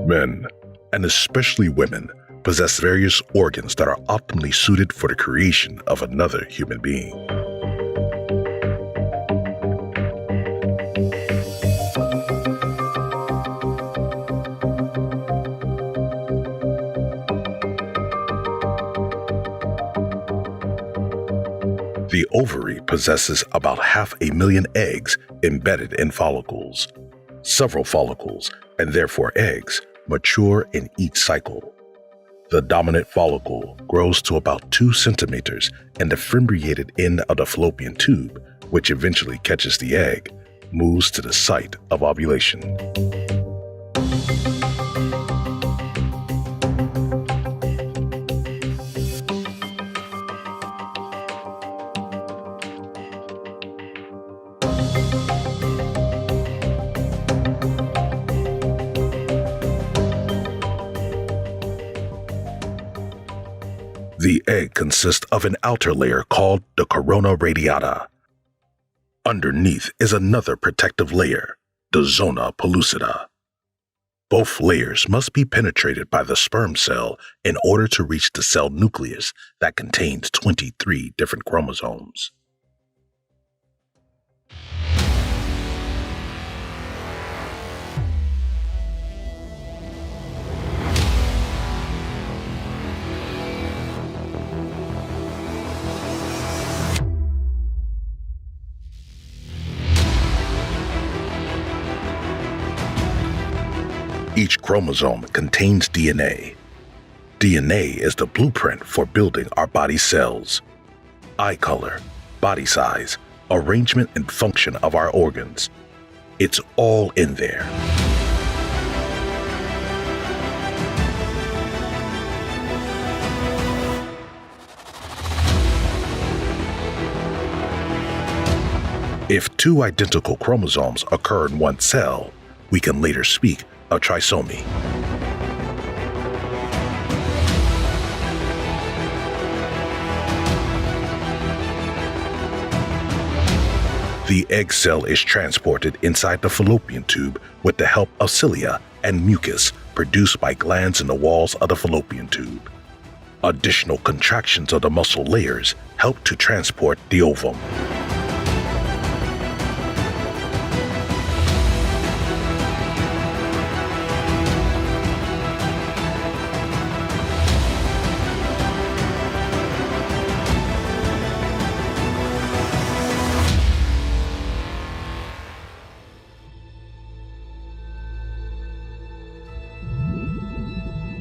Men, and especially women, possess various organs that are optimally suited for the creation of another human being. The ovary possesses about 500,000 eggs embedded in follicles. Several follicles, and therefore eggs, mature in each cycle. The dominant follicle grows to about 2 centimeters, and the fimbriated end of the fallopian tube, which eventually catches the egg, moves to the site of ovulation. The egg consists of an outer layer called the corona radiata. Underneath is another protective layer, the zona pellucida. Both layers must be penetrated by the sperm cell in order to reach the cell nucleus that contains 23 different chromosomes. Each chromosome contains DNA. DNA is the blueprint for building our body cells. Eye color, body size, arrangement and function of our organs. It's all in there. If 2 identical chromosomes occur in one cell, we can later speak of trisomy. The egg cell is transported inside the fallopian tube with the help of cilia and mucus produced by glands in the walls of the fallopian tube. Additional contractions of the muscle layers help to transport the ovum.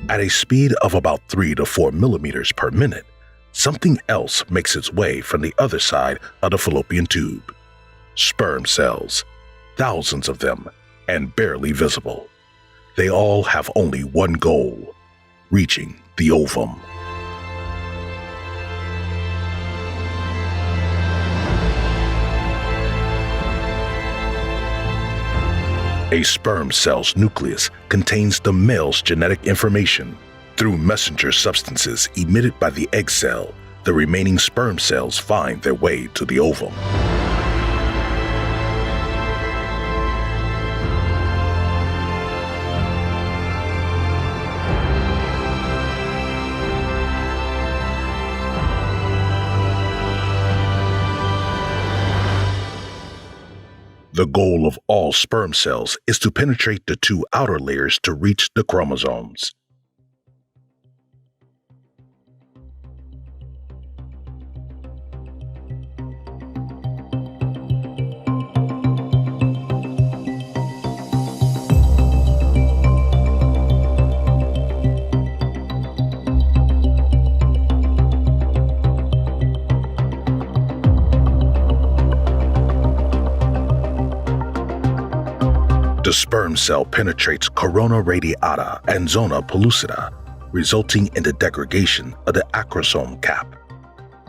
At a speed of about 3 to 4 millimeters per minute, something else makes its way from the other side of the fallopian tube. Sperm cells, thousands of them, and barely visible. They all have only one goal: reaching the ovum. A sperm cell's nucleus contains the male's genetic information. Through messenger substances emitted by the egg cell, the remaining sperm cells find their way to the ovum. The goal of all sperm cells is to penetrate the 2 outer layers to reach the chromosomes. The sperm cell penetrates corona radiata and zona pellucida, resulting in the degradation of the acrosome cap.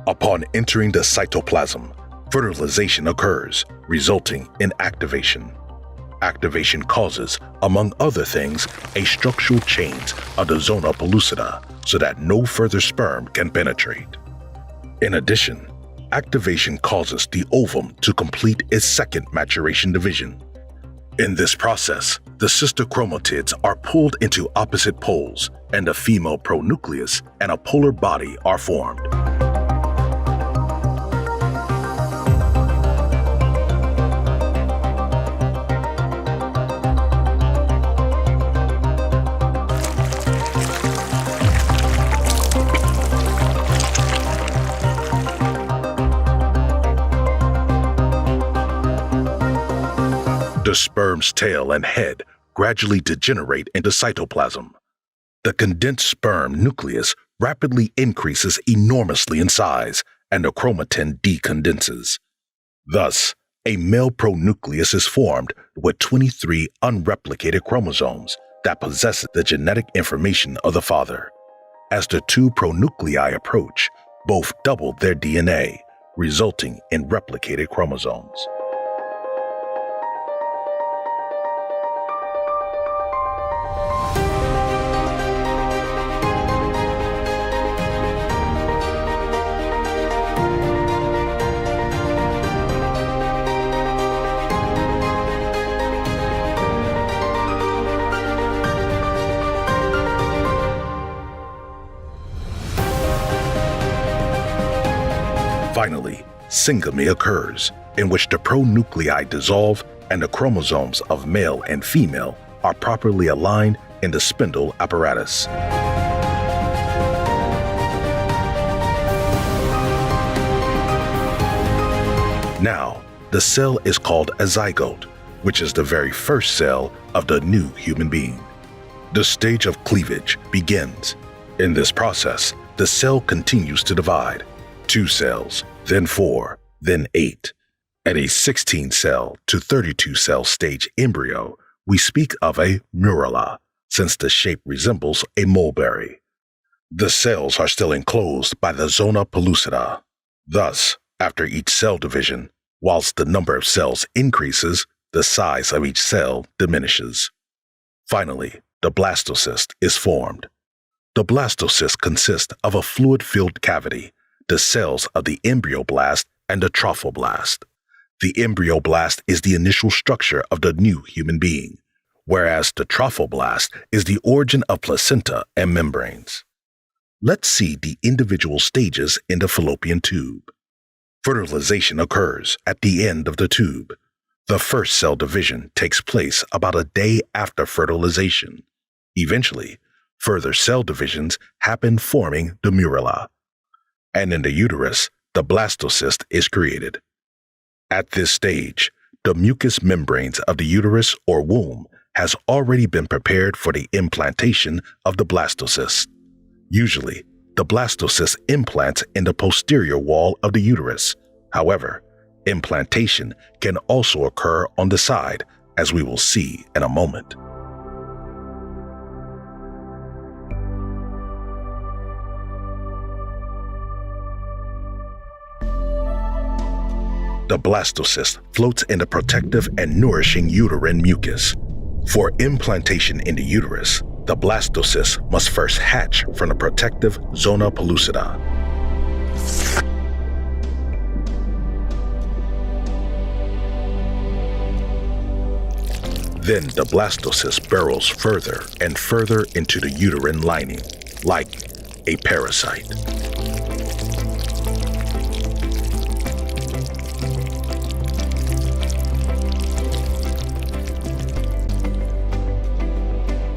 Upon entering the cytoplasm, fertilization occurs, resulting in activation. Activation causes, among other things, a structural change of the zona pellucida so that no further sperm can penetrate. In addition, activation causes the ovum to complete its second maturation division. In this process, the sister chromatids are pulled into opposite poles, and a female pronucleus and a polar body are formed. The sperm's tail and head gradually degenerate into cytoplasm. The condensed sperm nucleus rapidly increases enormously in size, and the chromatin decondenses. Thus, a male pronucleus is formed with 23 unreplicated chromosomes that possess the genetic information of the father. As the two pronuclei approach, both double their DNA, resulting in replicated chromosomes. Finally, syngamy occurs, in which the pronuclei dissolve and the chromosomes of male and female are properly aligned in the spindle apparatus. Now, the cell is called a zygote, which is the very first cell of the new human being. The stage of cleavage begins. In this process, the cell continues to divide. 2 cells, then 4, then 8. At a 16-cell to 32-cell stage embryo, we speak of a murula, since the shape resembles a mulberry. The cells are still enclosed by the zona pellucida. Thus, after each cell division, whilst the number of cells increases, the size of each cell diminishes. Finally, the blastocyst is formed. The blastocyst consists of a fluid-filled cavity, the cells of the embryoblast and the trophoblast. The embryoblast is the initial structure of the new human being, whereas the trophoblast is the origin of placenta and membranes. Let's see the individual stages in the fallopian tube. Fertilization occurs at the end of the tube. The first cell division takes place about a day after fertilization. Eventually, further cell divisions happen, forming the murula. And in the uterus, the blastocyst is created. At this stage, the mucous membranes of the uterus or womb has already been prepared for the implantation of the blastocyst. Usually, the blastocyst implants in the posterior wall of the uterus. However, implantation can also occur on the side, as we will see in a moment. The blastocyst floats in the protective and nourishing uterine mucus. For implantation in the uterus, the blastocyst must first hatch from the protective zona pellucida. Then the blastocyst burrows further and further into the uterine lining, like a parasite.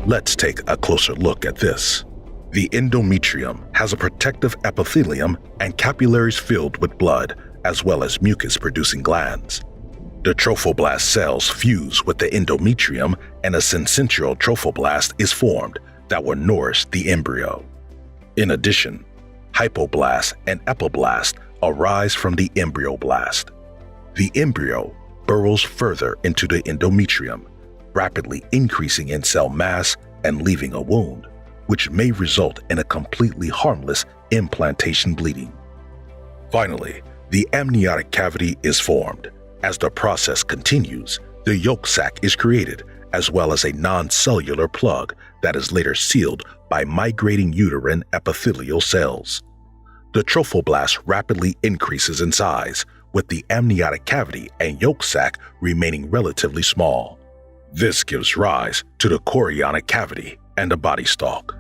Let's take a closer look at this. The endometrium has a protective epithelium and capillaries filled with blood, as well as mucus-producing glands. The trophoblast cells fuse with the endometrium, and a syncytial trophoblast is formed that will nourish the embryo. In addition, hypoblast and epiblast arise from the embryoblast. The embryo burrows further into the endometrium, rapidly increasing in cell mass and leaving a wound, which may result in a completely harmless implantation bleeding. Finally, the amniotic cavity is formed. As the process continues, the yolk sac is created, as well as a non-cellular plug that is later sealed by migrating uterine epithelial cells. The trophoblast rapidly increases in size, with the amniotic cavity and yolk sac remaining relatively small. This gives rise to the chorionic cavity and the body stalk.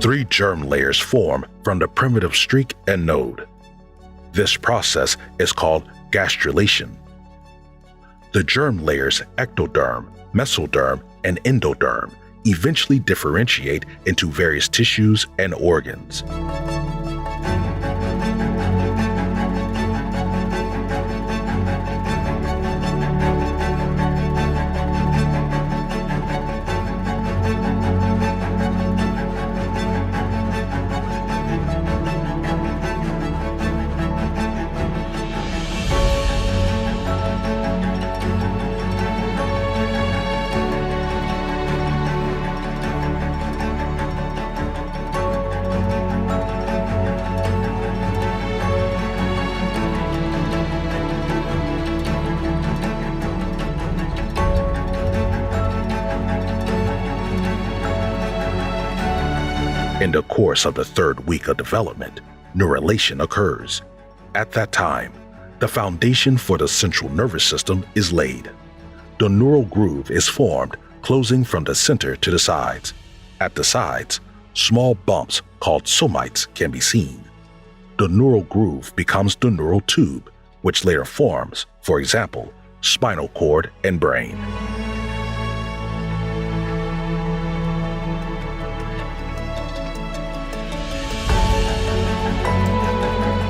Three germ layers form from the primitive streak and node. This process is called gastrulation. The germ layers ectoderm, mesoderm, and endoderm eventually differentiate into various tissues and organs. In the course of the third week of development, neurulation occurs. At that time, the foundation for the central nervous system is laid. The neural groove is formed, closing from the center to the sides. At the sides, small bumps called somites can be seen. The neural groove becomes the neural tube, which later forms, for example, spinal cord and brain.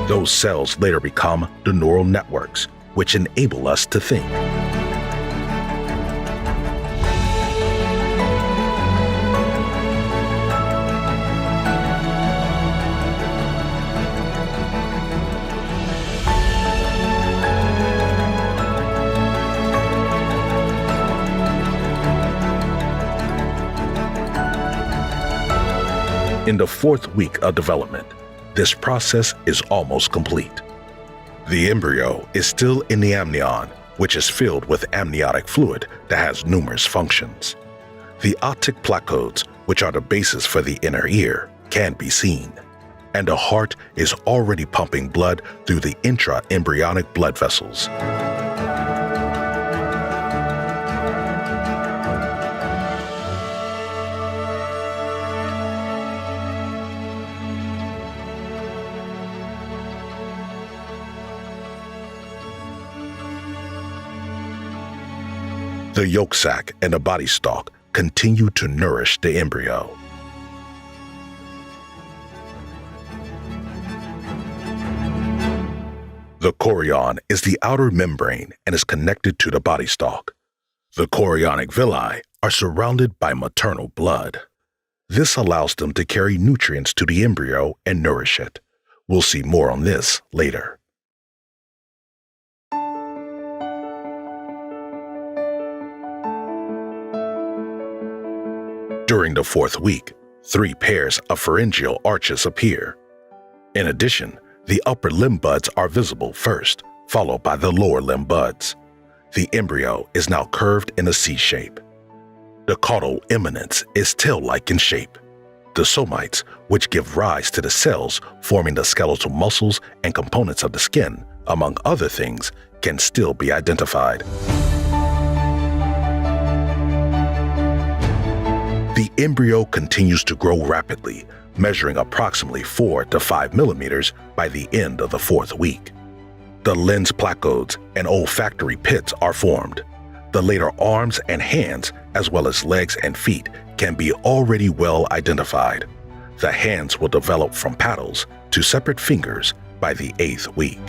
Those cells later become the neural networks, which enable us to think. In the fourth week of development, this process is almost complete. The embryo is still in the amnion, which is filled with amniotic fluid that has numerous functions. The optic placodes, which are the basis for the inner ear, can be seen, and the heart is already pumping blood through the intra-embryonic blood vessels. The yolk sac and the body stalk continue to nourish the embryo. The chorion is the outer membrane and is connected to the body stalk. The chorionic villi are surrounded by maternal blood. This allows them to carry nutrients to the embryo and nourish it. We'll see more on this later. During the fourth week, 3 pairs of pharyngeal arches appear. In addition, the upper limb buds are visible first, followed by the lower limb buds. The embryo is now curved in a C shape. The caudal eminence is tail-like in shape. The somites, which give rise to the cells forming the skeletal muscles and components of the skin, among other things, can still be identified. The embryo continues to grow rapidly, measuring approximately 4 to 5 millimeters by the end of the fourth week. The lens placodes and olfactory pits are formed. The later arms and hands, as well as legs and feet, can be already well identified. The hands will develop from paddles to separate fingers by the 8th week.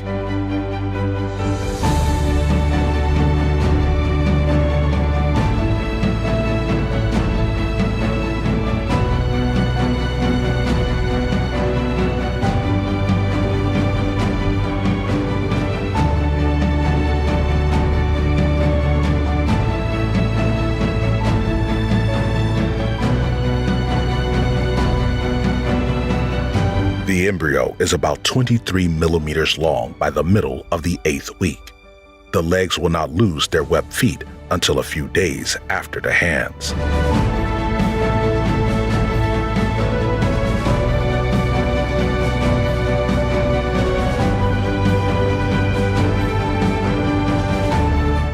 The embryo is about 23 millimeters long by the middle of the 8th week. The legs will not lose their webbed feet until a few days after the hands.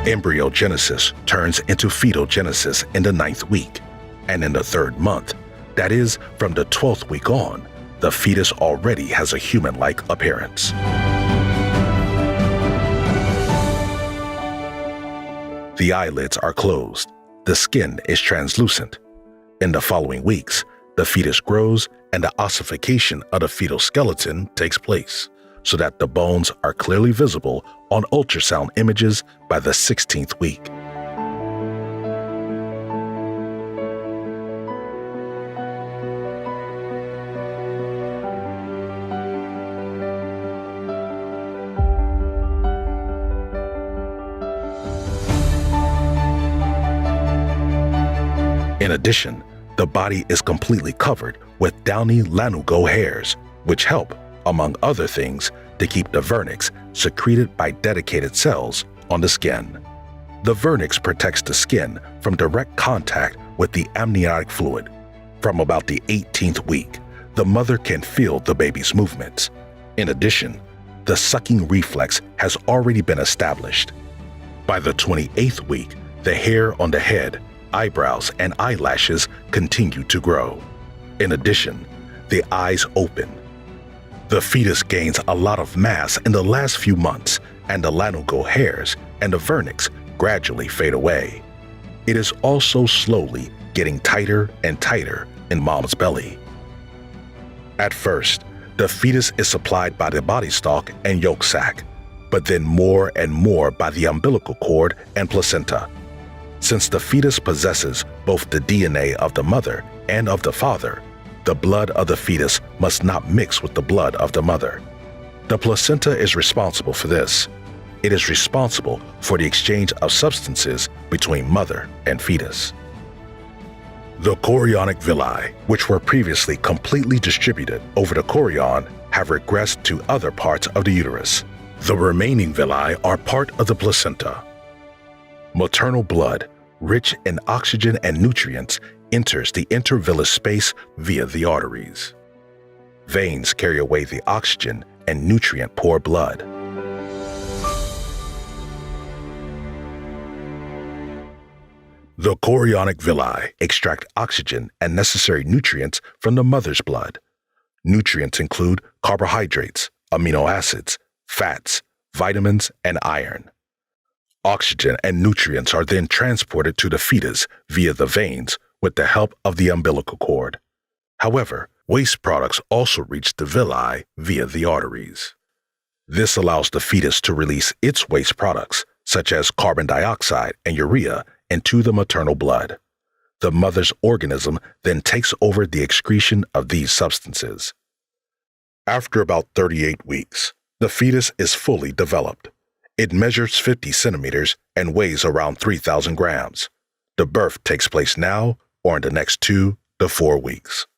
Embryogenesis turns into fetogenesis in the 9th week, and in the 3rd month, that is, from the 12th week on, the fetus already has a human-like appearance. The eyelids are closed. The skin is translucent. In the following weeks, the fetus grows and the ossification of the fetal skeleton takes place, so that the bones are clearly visible on ultrasound images by the 16th week. In addition, the body is completely covered with downy lanugo hairs, which help, among other things, to keep the vernix secreted by dedicated cells on the skin. The vernix protects the skin from direct contact with the amniotic fluid. From about the 18th week, the mother can feel the baby's movements. In addition, the sucking reflex has already been established. By the 28th week, the hair on the head, eyebrows, and eyelashes continue to grow. In addition, the eyes open. The fetus gains a lot of mass in the last few months, and the lanugo hairs and the vernix gradually fade away. It is also slowly getting tighter and tighter in mom's belly. At first, the fetus is supplied by the body stalk and yolk sac, but then more and more by the umbilical cord and placenta. Since the fetus possesses both the DNA of the mother and of the father, the blood of the fetus must not mix with the blood of the mother. The placenta is responsible for this. It is responsible for the exchange of substances between mother and fetus. The chorionic villi, which were previously completely distributed over the chorion, have regressed to other parts of the uterus. The remaining villi are part of the placenta. Maternal blood, rich in oxygen and nutrients, enters the intervillous space via the arteries. Veins carry away the oxygen and nutrient-poor blood. The chorionic villi extract oxygen and necessary nutrients from the mother's blood. Nutrients include carbohydrates, amino acids, fats, vitamins, and iron. Oxygen and nutrients are then transported to the fetus via the veins with the help of the umbilical cord. However, waste products also reach the villi via the arteries. This allows the fetus to release its waste products, such as carbon dioxide and urea, into the maternal blood. The mother's organism then takes over the excretion of these substances. After about 38 weeks, the fetus is fully developed. It measures 50 centimeters and weighs around 3,000 grams. The birth takes place now or in the next 2 to 4 weeks.